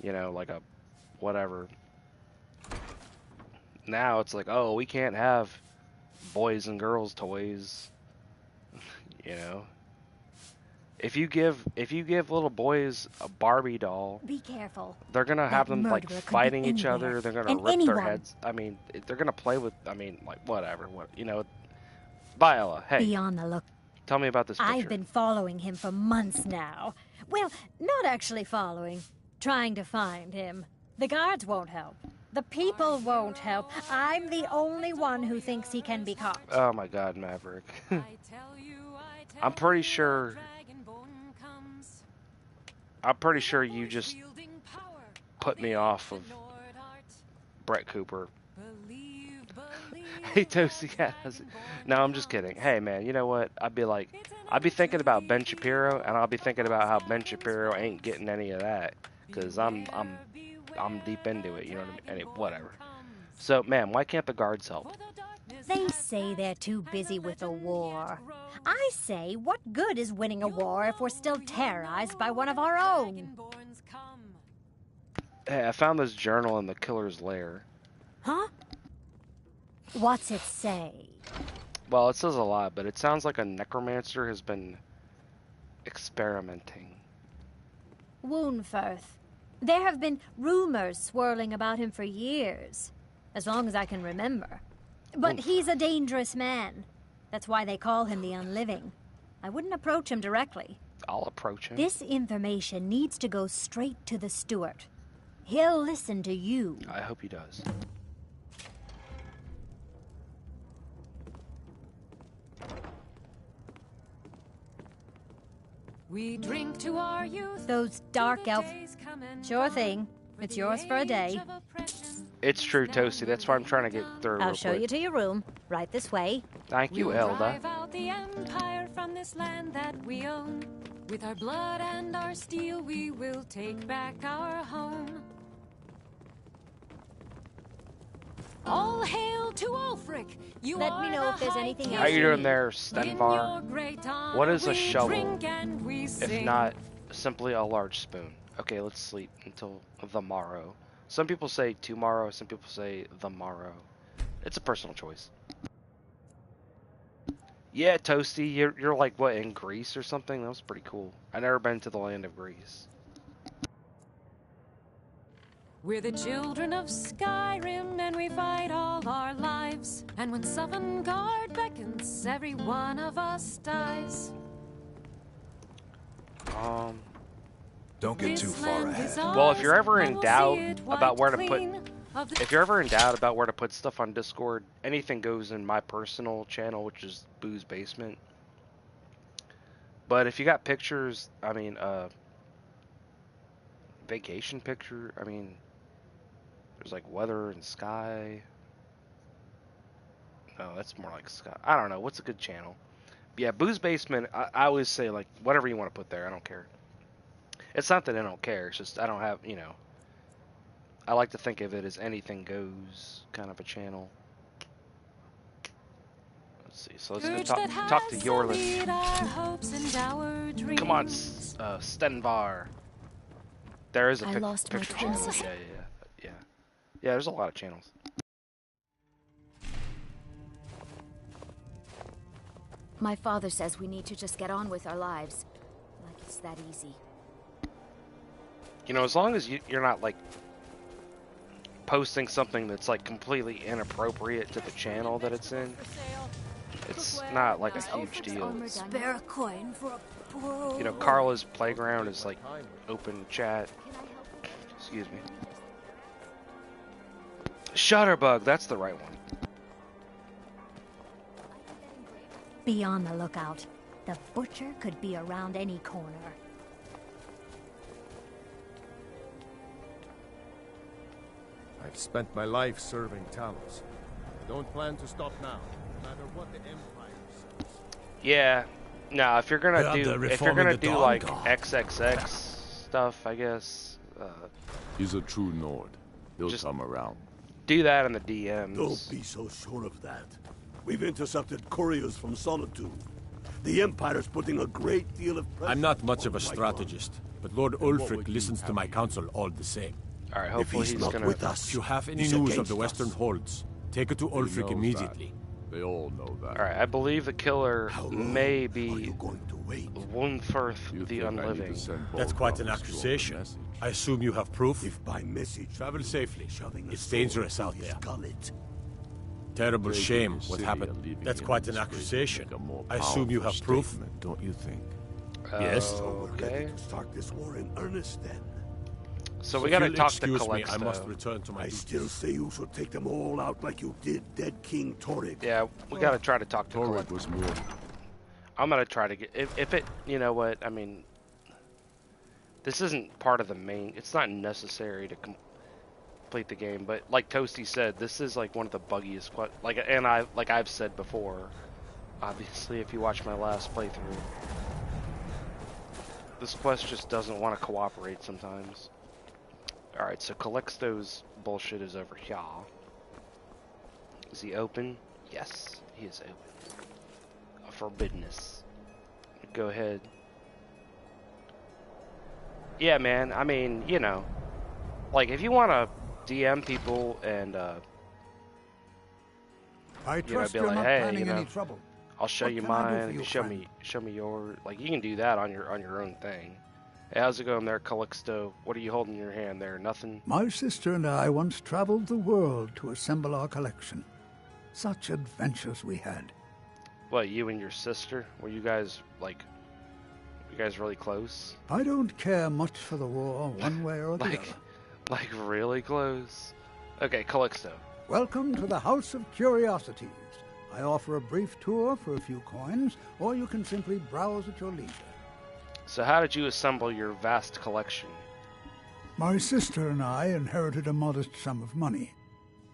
you know, like a whatever. Now it's like, oh, we can't have boys and girls toys. You know? If you give little boys a Barbie doll, be careful. They're gonna have them like fighting each other. They're gonna rip their heads. I mean, they're gonna play with. I mean, like whatever. What you know? Viola, hey. Be on the look. Tell me about this picture. I've been following him for months now. Well, not actually following. Trying to find him. The guards won't help. The people won't help. I'm the only one who thinks he can be caught. Oh my God, Maverick. I'm pretty sure you just put me off of Brett Cooper. Hey, Toasty Cat. No, I'm just kidding. Hey, man, you know what? I'd be thinking about Ben Shapiro, and I'll be thinking about how Ben Shapiro ain't getting any of that, because I'm deep into it, you know what I mean? Anyway, whatever. So, man, why can't the guards help? They say they're too busy with a war. I say, what good is winning a war if we're still terrorized by one of our own? Hey, I found this journal in the killer's lair. Huh? What's it say? Well, it says a lot, but it sounds like a necromancer has been experimenting. Woundfirth. There have been rumors swirling about him for years, as long as I can remember. But he's a dangerous man. That's why they call him the Unliving. I wouldn't approach him directly. I'll approach him. This information needs to go straight to the steward. He'll listen to you. I hope he does. We drink to our youth. Those dark elf. Sure thing. It's yours for a day. It's true, Toasty. That's why I'm trying to get through. I'll show you to your room. Right this way. Thank you, Elda. Drive out the empire from this land that we own. With our blood and our steel, we will take back our home. All hail to Ulfric. You Let me know if there's anything else. How you doing there, Stenvar? What is a shovel, if not simply a large spoon? Okay, let's sleep until the morrow. Some people say tomorrow, some people say the morrow. It's a personal choice. Yeah, Toasty, you're like, what, in Greece or something? That was pretty cool. I've never been to the land of Greece. We're the children of Skyrim, and we fight all our lives. And when Sovngarde beckons, every one of us dies. Don't get too far ahead. Well, if you're ever in doubt about where to put stuff on Discord, anything goes in my personal channel, which is Boo's Basement. But if you got pictures, I mean, vacation picture, I mean, there's like weather and sky. No, that's more like sky. I don't know. What's a good channel? Yeah, Boo's Basement, I always say, like, whatever you want to put there. I don't care. It's not that I don't care. It's just I don't have, you know. I like to think of it as anything goes kind of a channel. Let's see. So let's go talk to Yorlith. Come on, Stenvar. There is a picture channel. Yeah. There's a lot of channels. My father says we need to just get on with our lives. Like it's that easy. You know, as long as you're not, like, posting something that's like completely inappropriate to the channel that it's in, it's not like a huge deal. Spare a coin for a poor old You know, Carla's Playground is like open chat. Excuse me. Shutterbug, that's the right one. Be on the lookout. The butcher could be around any corner. I've spent my life serving Talos. I don't plan to stop now, no matter what the Empire says. Yeah. No, if you're gonna do like XXX stuff, I guess. He's a true Nord. He'll just come around. Do that in the DMs. Don't be so sure of that. We've intercepted couriers from Solitude. The Empire's putting a great deal of pressure. I'm not much of a strategist, but Lord Ulfric listens to my counsel all the same. All right, hopefully he's not with us. If you have any news of the Western Holds, take it to Ulfric immediately. They all know that. All right, I believe the killer may be Wunferth the Unliving. That's quite an accusation. I assume you have proof? If by message, travel safely. It's dangerous out there. Terrible shame what happened. That's quite an accusation. I assume you have proof? Don't you think? Yes. So we're ready to start this war in earnest then. So we gotta talk to Excuse me, Calixto. I must return to my I still say you should take them all out like you did dead King Torrig. Yeah, we gotta try to talk to Torrig Calixto. was more. I'm gonna try to get if it. You know what? I mean, this isn't part of the main. It's not necessary to complete the game, but like Toasty said, this is like one of the buggiest. I've said before. Obviously, if you watch my last playthrough, this quest just doesn't want to cooperate sometimes. Alright, so Calixto's bullshit is over here. Is he open? Yes, he is open. For business. Go ahead. Yeah, man, I mean, you know. Like, if you want to DM people and, I you know, trust be you're like, not hey, planning you know, any trouble. I'll show What you can I do for mine, you, show friend? me yours. Like, you can do that on your own thing. Hey, how's it going there, Calixto? What are you holding in your hand there? Nothing? My sister and I once traveled the world to assemble our collection. Such adventures we had. What, you and your sister? Were you guys, like, really close? I don't care much for the war, one way or the other. Like, really close? Okay, Calixto. Welcome to the House of Curiosities. I offer a brief tour for a few coins, or you can simply browse at your leisure. So how did you assemble your vast collection? My sister and I inherited a modest sum of money.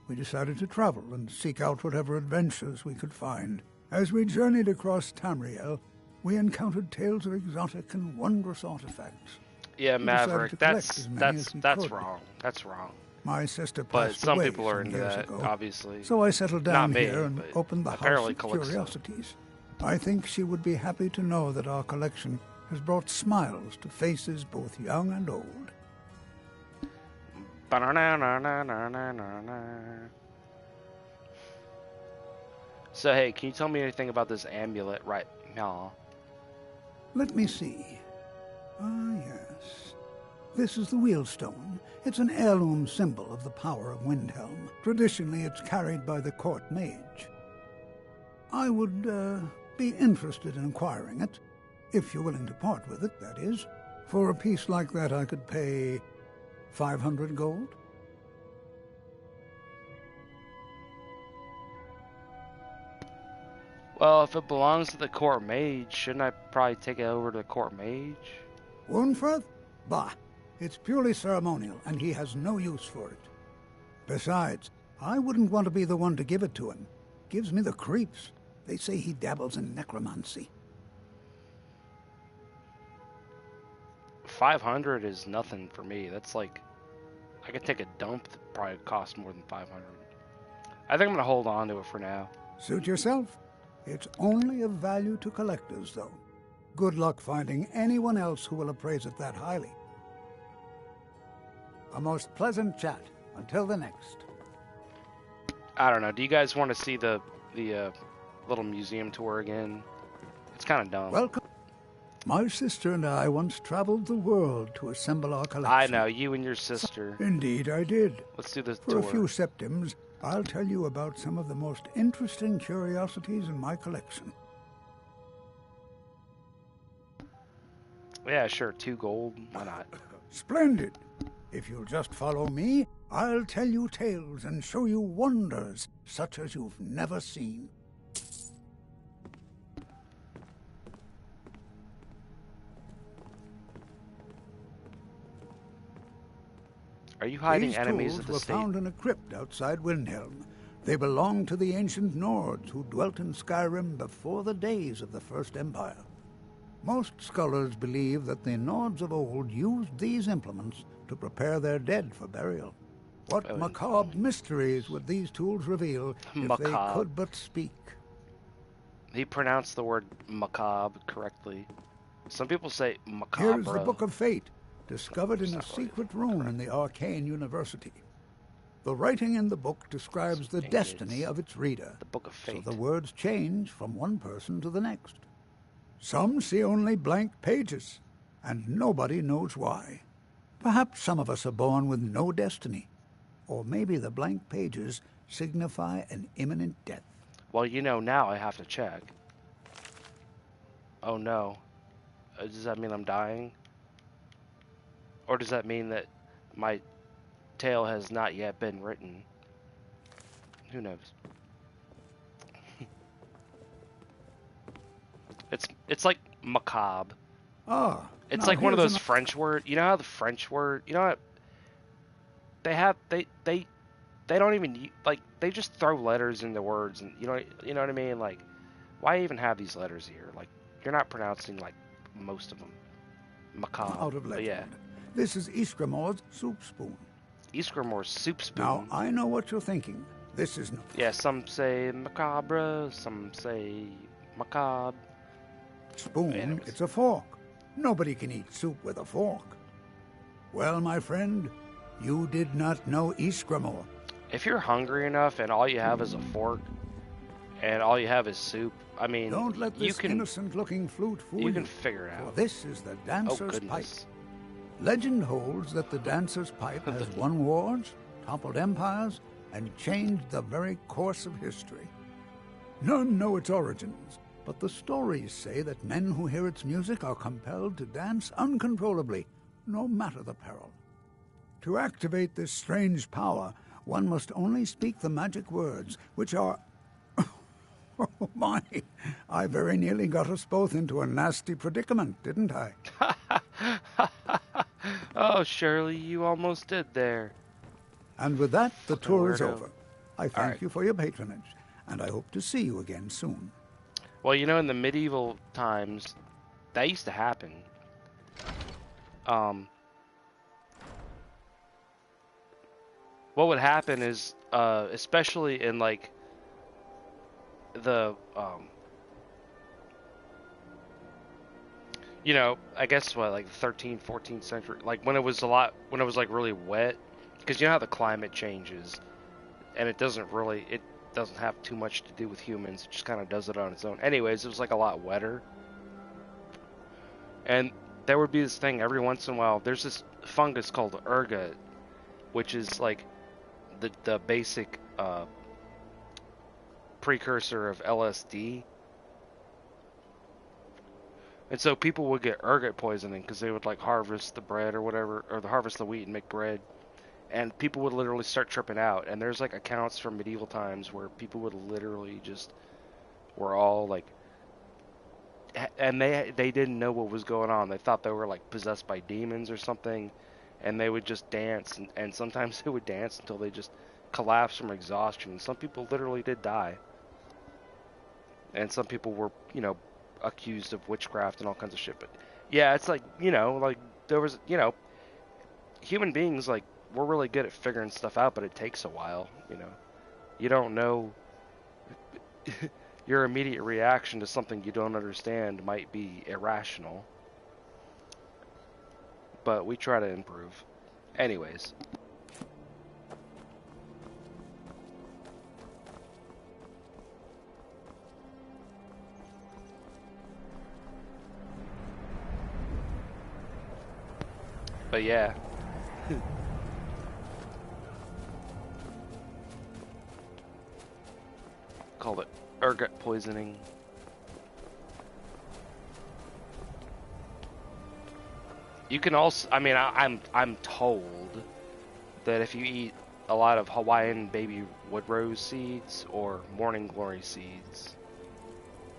We decided to travel and seek out whatever adventures we could find. As we journeyed across Tamriel, we encountered tales of exotic and wondrous artifacts. Yeah, We Maverick, decided to collect as many as we that's could. wrong. That's wrong. My sister But passed some away people are into years that, ago, obviously. So I settled down Not me, here and but opened the House apparently of Calixto. Curiosities. I think she would be happy to know that our collection has brought smiles to faces both young and old. So hey, can you tell me anything about this amulet right now? Let me see. Ah, yes. This is the Wheelstone. It's an heirloom symbol of the power of Windhelm. Traditionally, it's carried by the court mage. I would, be interested in acquiring it, if you're willing to part with it, that is. For a piece like that, I could pay 500 gold. Well, if it belongs to the court mage, shouldn't I probably take it over to the court mage? Wunferth? Bah. It's purely ceremonial, and he has no use for it. Besides, I wouldn't want to be the one to give it to him. Gives me the creeps. They say he dabbles in necromancy. 500 is nothing for me. That's like, I could take a dump that probably cost more than 500. I think I'm gonna hold on to it for now. Suit yourself. It's only of value to collectors, though. Good luck finding anyone else who will appraise it that highly. A most pleasant chat. Until the next. I don't know. Do you guys want to see the little museum tour again? It's kind of dumb. Welcome. My sister and I once traveled the world to assemble our collection. I know, you and your sister. Indeed, I did. Let's do this For tour. a few septims, I'll tell you about some of the most interesting curiosities in my collection. Yeah, sure, 2 gold. Why not? Splendid. If you'll just follow me, I'll tell you tales and show you wonders such as you've never seen. Are you hiding These enemies tools of the were state? found in a crypt outside Windhelm. They belonged to the ancient Nords who dwelt in Skyrim before the days of the First Empire. Most scholars believe that the Nords of old used these implements to prepare their dead for burial. What macabre mysteries would these tools reveal if they could but speak? He pronounced the word macabre correctly. Some people say macabre. Here is the Book of Fate, discovered in a secret room in the Arcane University. The writing in the book describes the destiny of its reader. The Book of Fate. So the words change from one person to the next. Some see only blank pages, and nobody knows why. Perhaps some of us are born with no destiny, or maybe the blank pages signify an imminent death. Well, you know, now I have to check. Oh no. Does that mean I'm dying? Or does that mean that my tale has not yet been written? Who knows? It's like macabre. Ah. It's like one of those French words. You know how the French word, you know what? They don't even, like, they just throw letters into words, and you know what I mean? Like, why even have these letters here? Like, you're not pronouncing like most of them. Macabre. Out of legend. Yeah. This is Ysgramor's soup spoon. Ysgramor's soup spoon. Now, I know what you're thinking. This is no... Yeah, some say macabre, some say macabre. Spoon, it's a fork. Nobody can eat soup with a fork. Well, my friend, you did not know Ysgramor. If you're hungry enough and all you have is a fork, and all you have is soup, I mean, don't let this innocent-looking flute fool you. You can figure it out. For this is the dancer's pipe. Goodness. Legend holds that the dancer's pipe has won wars, toppled empires, and changed the very course of history. None know its origins, but the stories say that men who hear its music are compelled to dance uncontrollably, no matter the peril. To activate this strange power, one must only speak the magic words, which are... Oh, my! I very nearly got us both into a nasty predicament, didn't I? Oh, Shirley, you almost did there. And with that, the tour is weirdo. over. I thank you for your patronage, and I hope to see you again soon. Well, you know, in the medieval times, that used to happen. What would happen is, especially in, like, the, you know, I guess what, like the 13th, 14th century, like when it was like really wet, because you know how the climate changes, and it doesn't have too much to do with humans, it just kind of does it on its own. Anyways, it was like a lot wetter, and there would be this thing every once in a while, there's this fungus called ergot, which is like the basic precursor of LSD. And so people would get ergot poisoning because they would like harvest the bread or whatever, or harvest the wheat and make bread. And people would literally start tripping out. And there's like accounts from medieval times where people would literally just were all like, and they didn't know what was going on. They thought they were like possessed by demons or something. And they would just dance, and sometimes they would dance until they just collapsed from exhaustion. Some people literally did die. And some people were, you know, accused of witchcraft and all kinds of shit. But yeah, it's like, you know, like there was, you know, human beings, like, we're really good at figuring stuff out, but it takes a while, you know. You don't know. Your immediate reaction to something you don't understand might be irrational. But we try to improve. Anyways. But yeah. Called it ergot poisoning. You can also, I mean, I'm told that if you eat a lot of Hawaiian baby wood rose seeds or morning glory seeds,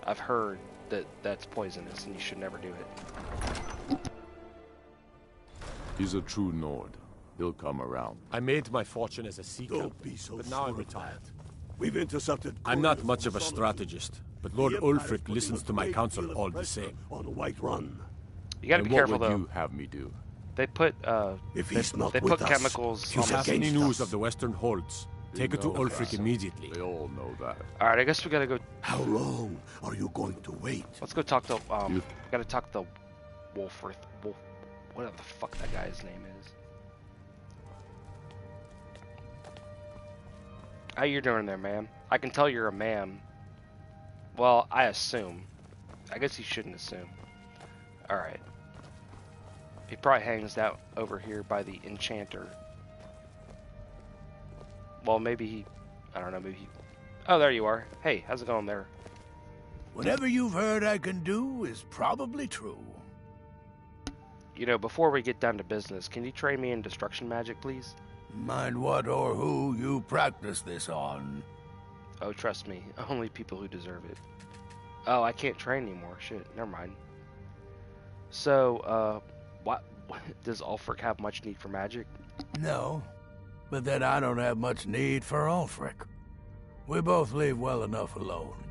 I've heard that that's poisonous and you should never do it. He's a true Nord. He'll come around. I made my fortune as a seeker, Don't be so but now I'm sure of retired. We've intercepted. I'm not much of a strategist, but Lord Ulfric listens to my counsel all the same. On the White Run. You gotta be careful though. What would you have me do? They put if he's not they with put us, chemicals. If you have any news of the Western Holds, take it to know Ulfric that. immediately. They all know that. All right, I guess we gotta go. How long are you going to wait? Let's go talk to gotta talk to Wolf, whatever the fuck that guy's name is. How you doing there, ma'am? I can tell you're a ma'am. Well, I assume. I guess you shouldn't assume. Alright. He probably hangs out over here by the enchanter. Well, maybe he... I don't know, maybe he... Oh, there you are. Hey, how's it going there? Whatever you've heard I can do is probably true. You know, before we get down to business, can you train me in destruction magic, please? Mind what or who you practice this on. Oh, trust me. Only people who deserve it. Oh, I can't train anymore. Shit, never mind. So, what does Ulfric have much need for magic? No, but then I don't have much need for Ulfric. We both leave well enough alone.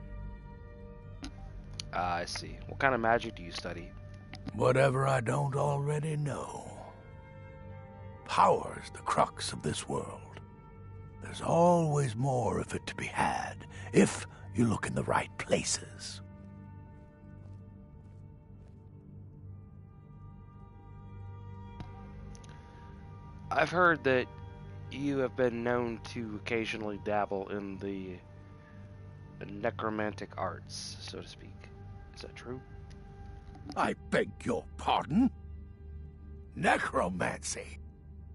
I see. What kind of magic do you study? Whatever I don't already know. Power's the crux of this world. There's always more of it to be had, if you look in the right places. I've heard that you have been known to occasionally dabble in the necromantic arts, so to speak. Is that true? I beg your pardon? Necromancy?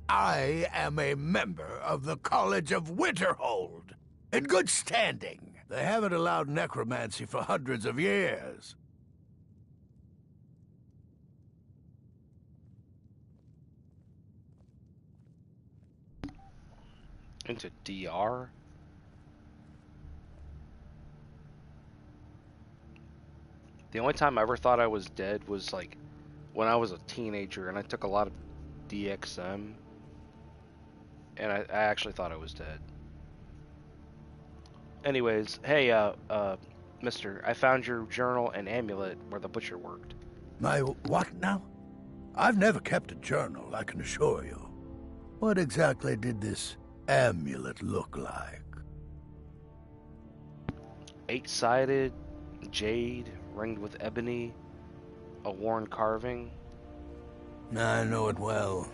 I am a member of the College of Winterhold, in good standing. They haven't allowed necromancy for hundreds of years. Into DR? The only time I ever thought I was dead was like when I was a teenager and I took a lot of DXM and I actually thought I was dead. Anyways, hey, mister, I found your journal and amulet where the butcher worked. My what now? I've never kept a journal, I can assure you. What exactly did this amulet look like? 8-sided, jade, ringed with ebony, a worn carving. I know it well,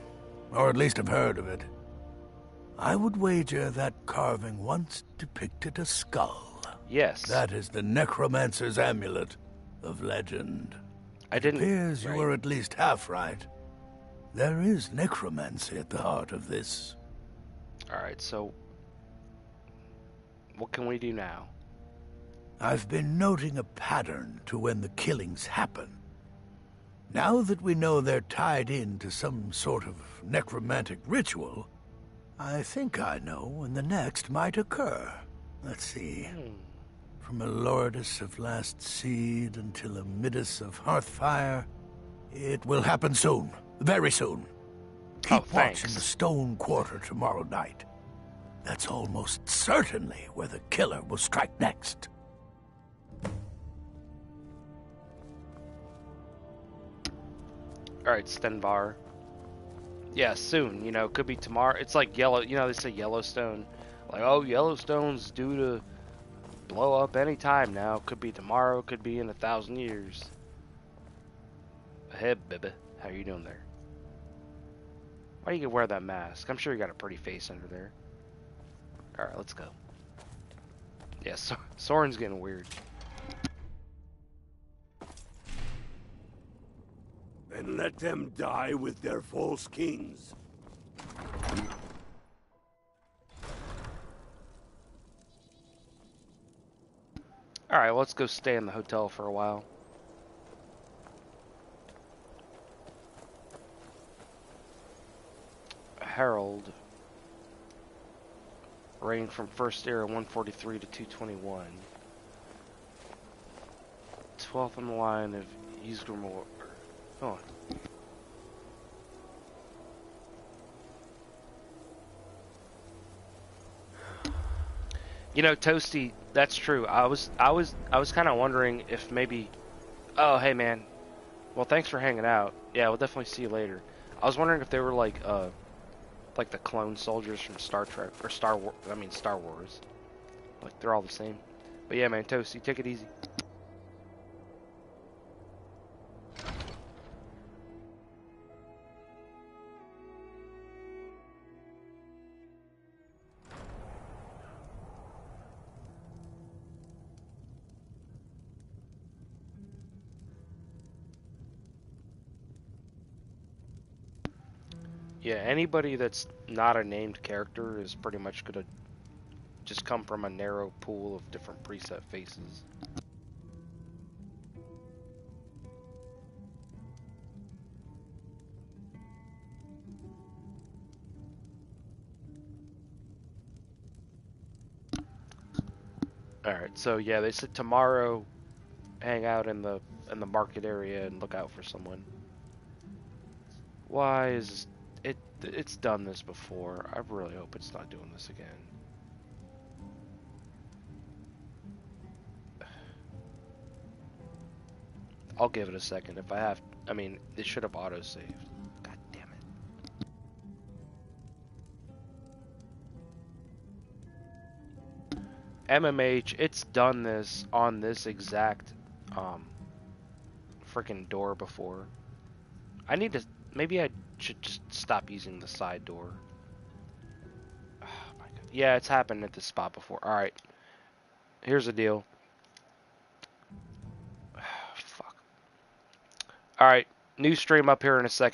or at least I've heard of it. I would wager that carving once depicted a skull. Yes. That is the necromancer's amulet of legend. It appears you were at least half right. There is necromancy at the heart of this. Alright, so what can we do now? I've been noting a pattern to when the killings happen. Now that we know they're tied in to some sort of necromantic ritual, I think I know when the next might occur. Let's see. From a Lourdes of Last Seed until a Midas of Hearthfire, it will happen soon. Very soon. Keep watch in the Stone Quarter tomorrow night. That's almost certainly where the killer will strike next. Alright, Stenvar. Yeah, soon, you know, could be tomorrow. It's like they say Yellowstone. Like, oh, Yellowstone's due to blow up any time now. Could be tomorrow, could be in 1,000 years. Hey, baby. How you doing there? Why do you wear that mask? I'm sure you got a pretty face under there. Alright, let's go. Yeah, Soren's getting weird. and let them die with their false kings. Alright, let's go stay in the hotel for a while. Herald. Reign from First Era 143 to 221. 12th on the line of Ysgrimor. Oh. You know, Toasty, that's true. I was kind of wondering if maybe. Oh, hey man. Well, thanks for hanging out. Yeah, we'll definitely see you later. I was wondering if they were like the clone soldiers from Star Trek or Star Wars. Like they're all the same. But yeah, man, Toasty, take it easy. Yeah, anybody that's not a named character is pretty much gonna just come from a narrow pool of different preset faces. Alright, so yeah, they said tomorrow hang out in the market area and look out for someone. Why is it's done this before. I really hope it's not doing this again. I'll give it a second if I have. I mean, it should have auto-saved. God damn it. MMH, it's done this on this exact freaking door before. I need to. Maybe I should just stop using the side door. Oh my God. Yeah, it's happened at this spot before. Alright. Here's the deal. Fuck. Alright. New stream up here in a second.